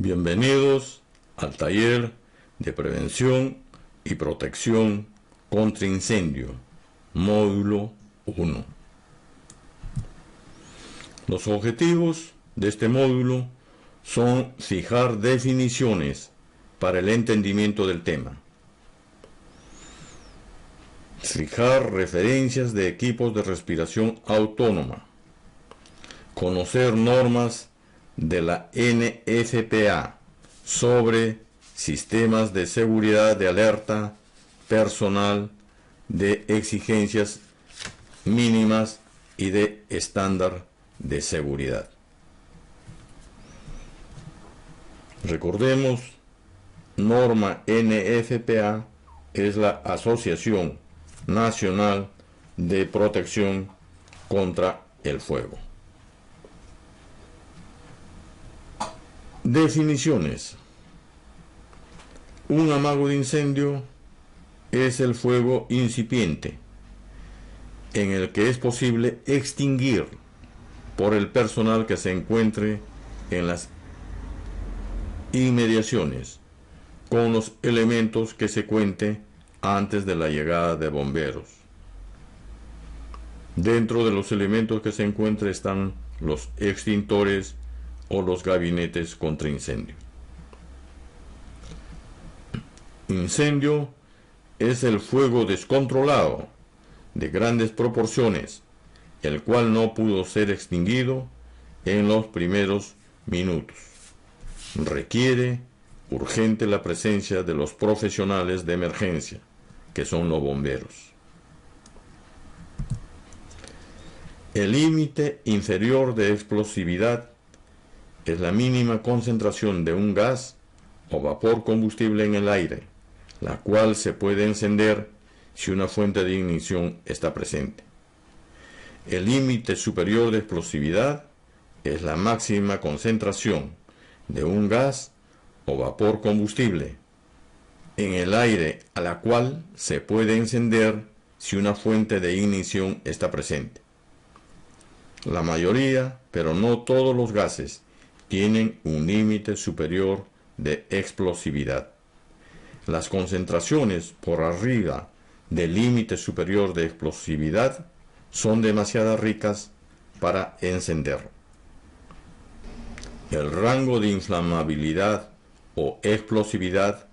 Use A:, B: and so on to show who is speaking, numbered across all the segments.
A: Bienvenidos al taller de prevención y protección contra incendio, módulo 1. Los objetivos de este módulo son fijar definiciones para el entendimiento del tema, fijar referencias de equipos de respiración autónoma, conocer normas de la NFPA sobre sistemas de seguridad de alerta personal, de exigencias mínimas y de estándar de seguridad. Recordemos, norma NFPA es la Asociación Nacional de Protección contra el Fuego. Definiciones. Un amago de incendio es el fuego incipiente en el que es posible extinguir por el personal que se encuentre en las inmediaciones con los elementos que se cuente antes de la llegada de bomberos. Dentro de los elementos que se encuentran están los extintores o los gabinetes contra incendio. Incendio es el fuego descontrolado de grandes proporciones, el cual no pudo ser extinguido en los primeros minutos. Requiere urgente la presencia de los profesionales de emergencia, que son los bomberos. El límite inferior de explosividad es la mínima concentración de un gas o vapor combustible en el aire, la cual se puede encender si una fuente de ignición está presente. El límite superior de explosividad es la máxima concentración de un gas o vapor combustible en el aire a la cual se puede encender si una fuente de ignición está presente. La mayoría, pero no todos los gases, tienen un límite superior de explosividad. Las concentraciones por arriba del límite superior de explosividad son demasiado ricas para encender. El rango de inflamabilidad o explosividad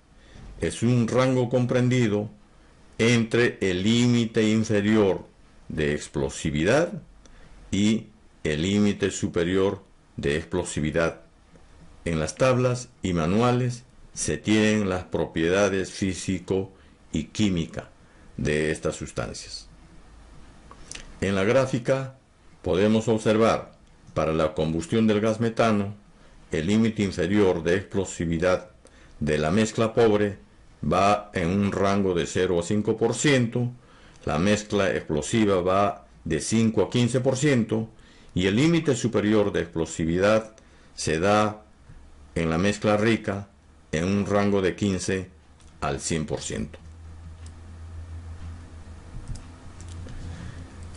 A: es un rango comprendido entre el límite inferior de explosividad y el límite superior de explosividad. En las tablas y manuales se tienen las propiedades físico y química de estas sustancias. En la gráfica podemos observar para la combustión del gas metano el límite inferior de explosividad de la mezcla pobre va en un rango de 0 a 5%, la mezcla explosiva va de 5 a 15% y el límite superior de explosividad se da en la mezcla rica en un rango de 15 al 100%.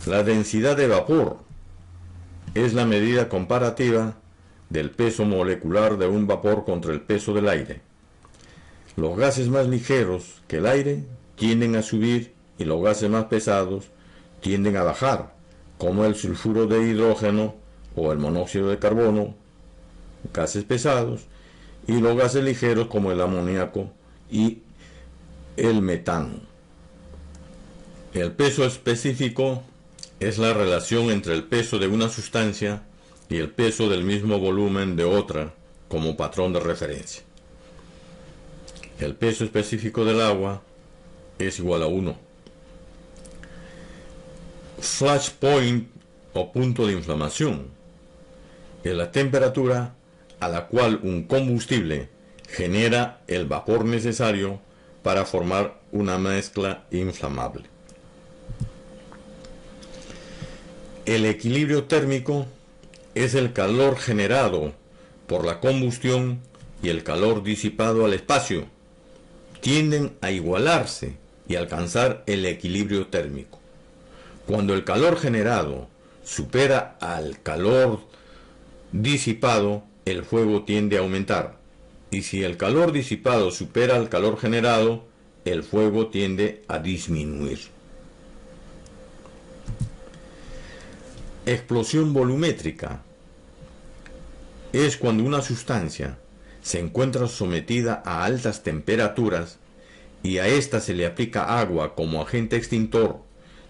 A: La densidad de vapor es la medida comparativa del peso molecular de un vapor contra el peso del aire. Los gases más ligeros que el aire tienden a subir y los gases más pesados tienden a bajar, como el sulfuro de hidrógeno o el monóxido de carbono, gases pesados, y los gases ligeros como el amoníaco y el metano. El peso específico es la relación entre el peso de una sustancia y el peso del mismo volumen de otra como patrón de referencia. El peso específico del agua es igual a 1. Flash point o punto de inflamación es la temperatura a la cual un combustible genera el vapor necesario para formar una mezcla inflamable. El equilibrio térmico es el calor generado por la combustión y el calor disipado al espacio. Tienden a igualarse y alcanzar el equilibrio térmico. Cuando el calor generado supera al calor disipado, el fuego tiende a aumentar y si el calor disipado supera el calor generado, el fuego tiende a disminuir. Explosión volumétrica es cuando una sustancia se encuentra sometida a altas temperaturas y a ésta se le aplica agua como agente extintor,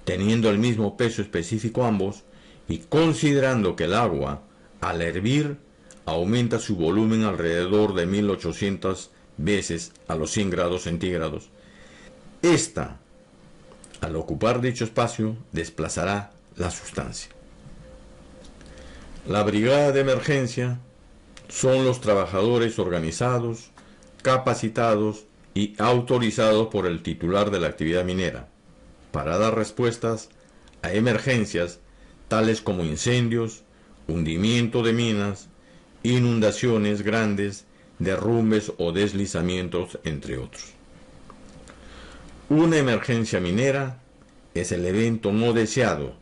A: teniendo el mismo peso específico ambos, y considerando que el agua, al hervir, aumenta su volumen alrededor de 1800 veces a los 100 grados centígrados. Esta, al ocupar dicho espacio, desplazará la sustancia. La brigada de emergencia son los trabajadores organizados, capacitados y autorizados por el titular de la actividad minera para dar respuestas a emergencias tales como incendios, hundimiento de minas, inundaciones grandes, derrumbes o deslizamientos, entre otros. Una emergencia minera es el evento no deseado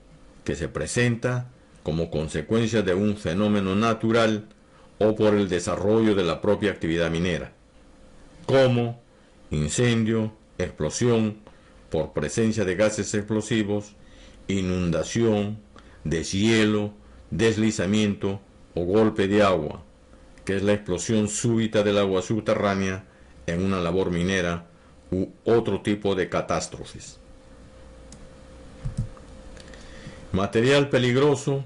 A: que se presenta como consecuencia de un fenómeno natural o por el desarrollo de la propia actividad minera, como incendio, explosión por presencia de gases explosivos, inundación, deshielo, deslizamiento o golpe de agua, que es la explosión súbita del agua subterránea en una labor minera u otro tipo de catástrofes. Material peligroso: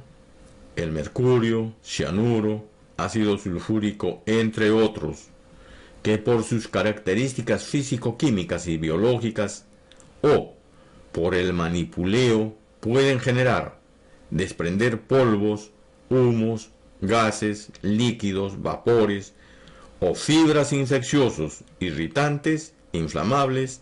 A: el mercurio, cianuro, ácido sulfúrico, entre otros, que por sus características físico-químicas y biológicas o por el manipuleo pueden generar, desprender polvos, humos, gases, líquidos, vapores o fibras infecciosos, irritantes, inflamables,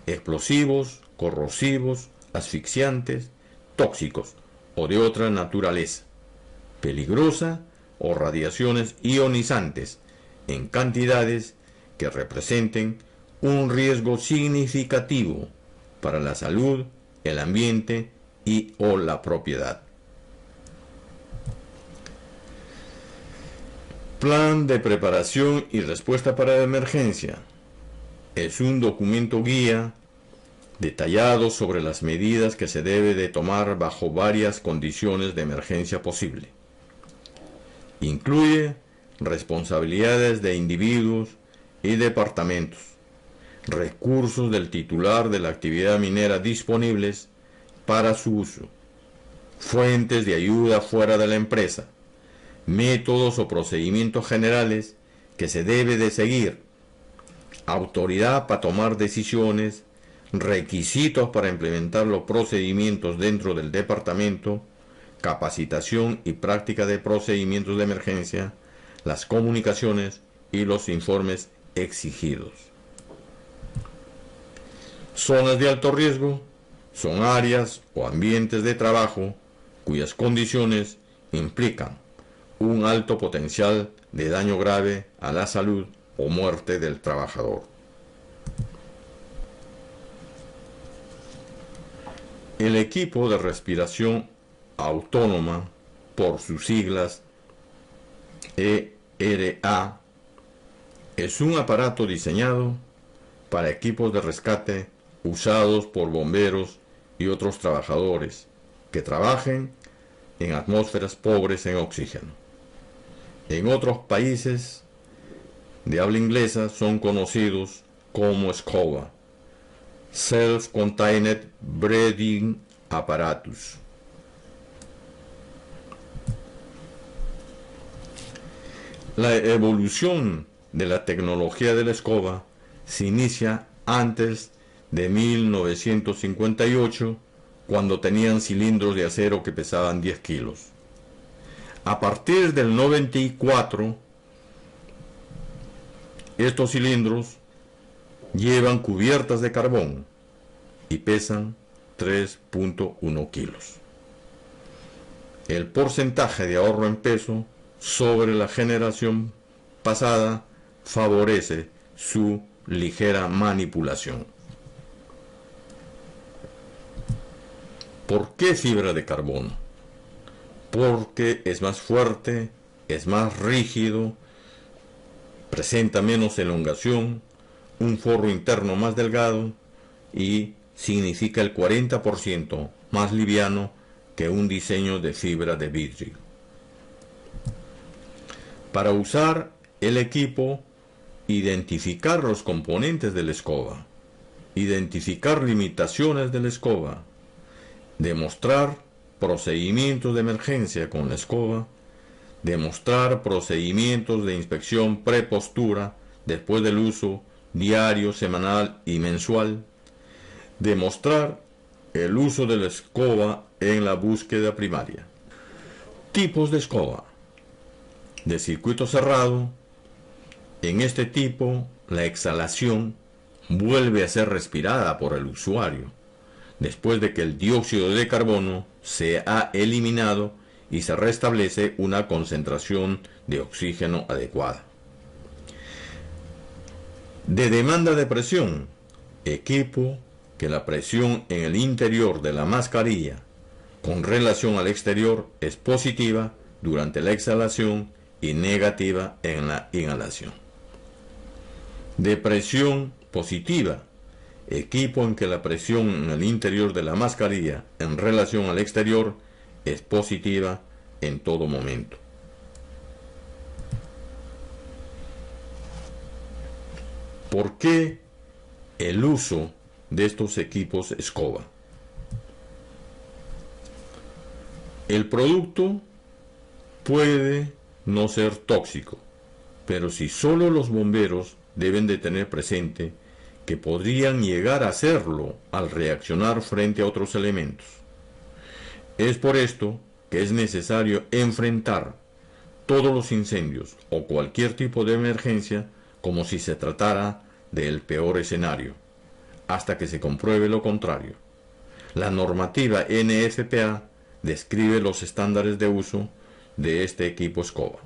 A: explosivos, corrosivos, asfixiantes, tóxicos o de otra naturaleza, peligrosa o radiaciones ionizantes en cantidades que representen un riesgo significativo para la salud, el ambiente y o la propiedad. Plan de preparación y respuesta para la emergencia es un documento guía detallado sobre las medidas que se debe de tomar bajo varias condiciones de emergencia posible. Incluye responsabilidades de individuos y departamentos, recursos del titular de la actividad minera disponibles para su uso, fuentes de ayuda fuera de la empresa, métodos o procedimientos generales que se debe de seguir, autoridad para tomar decisiones, requisitos para implementar los procedimientos dentro del departamento, capacitación y práctica de procedimientos de emergencia, las comunicaciones y los informes exigidos. Zonas de alto riesgo son áreas o ambientes de trabajo cuyas condiciones implican un alto potencial de daño grave a la salud o muerte del trabajador. El equipo de respiración autónoma, por sus siglas ERA, es un aparato diseñado para equipos de rescate usados por bomberos y otros trabajadores que trabajen en atmósferas pobres en oxígeno. En otros países de habla inglesa son conocidos como SCOBA, Self-Contained Breathing Apparatus. La evolución de la tecnología de la escoba se inicia antes de 1958, cuando tenían cilindros de acero que pesaban 10 kilos. A partir del 94, estos cilindros llevan cubiertas de carbón y pesan 3.1 kilos. El porcentaje de ahorro en peso sobre la generación pasada favorece su ligera manipulación. ¿Por qué fibra de carbono? Porque es más fuerte, es más rígido presenta menos elongación, un forro interno más delgado y significa el 40% más liviano que un diseño de fibra de vidrio. Para usar el equipo, identificar los componentes de la escoba, identificar limitaciones de la escoba, demostrar procedimientos de emergencia con la escoba, demostrar procedimientos de inspección prepostura después del uso diario, semanal y mensual, demostrar el uso de la escoba en la búsqueda primaria. Tipos de escoba. De circuito cerrado. En este tipo, la exhalación vuelve a ser respirada por el usuario, después de que el dióxido de carbono se ha eliminado y se restablece una concentración de oxígeno adecuada. De demanda de presión, equipo que la presión en el interior de la mascarilla con relación al exterior es positiva durante la exhalación y negativa en la inhalación. De presión positiva, equipo en que la presión en el interior de la mascarilla en relación al exterior es positiva en todo momento. ¿Por qué el uso de estos equipos escoba? El producto puede no ser tóxico, pero si solo los bomberos deben de tener presente que podrían llegar a hacerlo al reaccionar frente a otros elementos. Es por esto que es necesario enfrentar todos los incendios o cualquier tipo de emergencia como si se tratara del peor escenario, hasta que se compruebe lo contrario. La normativa NFPA describe los estándares de uso de este equipo escoba.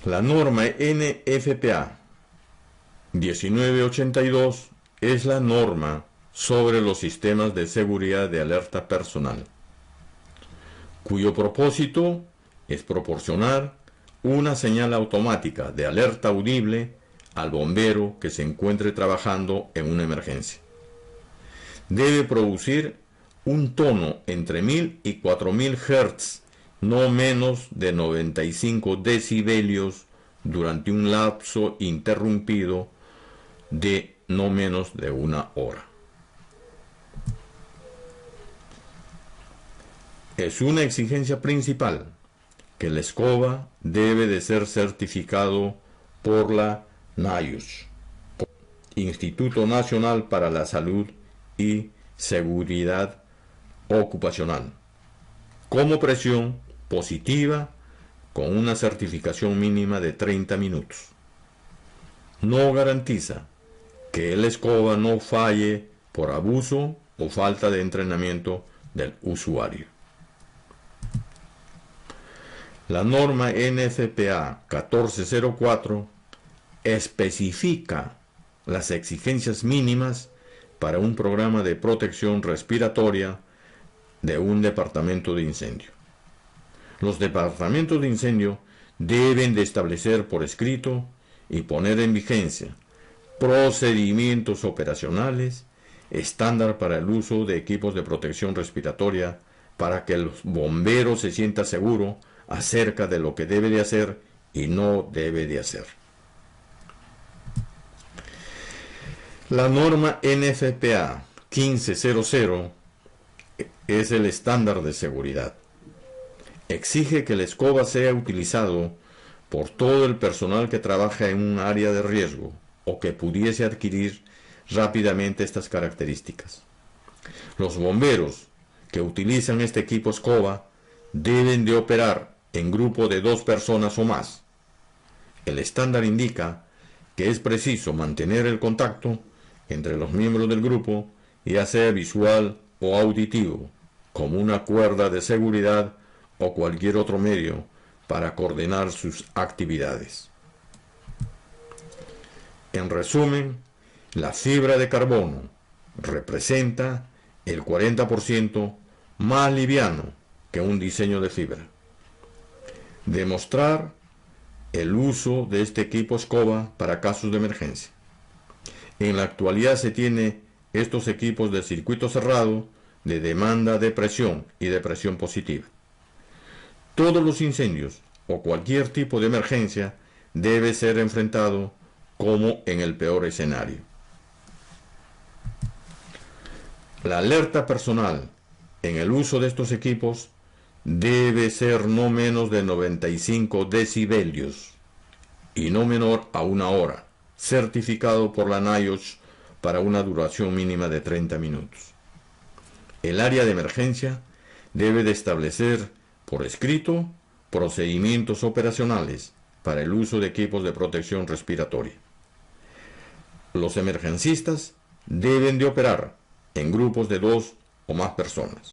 A: La norma NFPA 1982 es la norma sobre los sistemas de seguridad de alerta personal, cuyo propósito es proporcionar una señal automática de alerta audible al bombero que se encuentre trabajando en una emergencia. Debe producir un tono entre 1000 y 4000 Hz, no menos de 95 decibelios durante un lapso interrumpido de no menos de 1 hora. Es una exigencia principal que la escoba debe de ser certificado por la NIOSH, Instituto Nacional para la Salud y Seguridad Ocupacional, como presión positiva con una certificación mínima de 30 minutos. No garantiza que la escoba no falle por abuso o falta de entrenamiento del usuario. La norma NFPA 1404 especifica las exigencias mínimas para un programa de protección respiratoria de un departamento de incendio. Los departamentos de incendio deben de establecer por escrito y poner en vigencia procedimientos operacionales estándar para el uso de equipos de protección respiratoria para que el bombero se sienta seguro acerca de lo que debe de hacer y no debe de hacer. La norma NFPA 1500 es el estándar de seguridad. Exige que la escoba sea utilizado por todo el personal que trabaja en un área de riesgo o que pudiese adquirir rápidamente estas características. Los bomberos que utilizan este equipo escoba deben de operar en grupo de 2 personas o más. El estándar indica que es preciso mantener el contacto entre los miembros del grupo, ya sea visual o auditivo, como una cuerda de seguridad o cualquier otro medio para coordinar sus actividades. En resumen, la fibra de carbono representa el 40% más liviano que un diseño de fibra. Demostrar el uso de este equipo escoba para casos de emergencia. En la actualidad se tiene estos equipos de circuito cerrado de demanda de presión y de presión positiva. Todos los incendios o cualquier tipo de emergencia debe ser enfrentado como en el peor escenario. La alerta personal en el uso de estos equipos debe ser no menos de 95 decibelios y no menor a 1 hora, certificado por la NIOSH para una duración mínima de 30 minutos. El área de emergencia debe de establecer por escrito procedimientos operacionales para el uso de equipos de protección respiratoria. Los emergencistas deben de operar en grupos de 2 o más personas.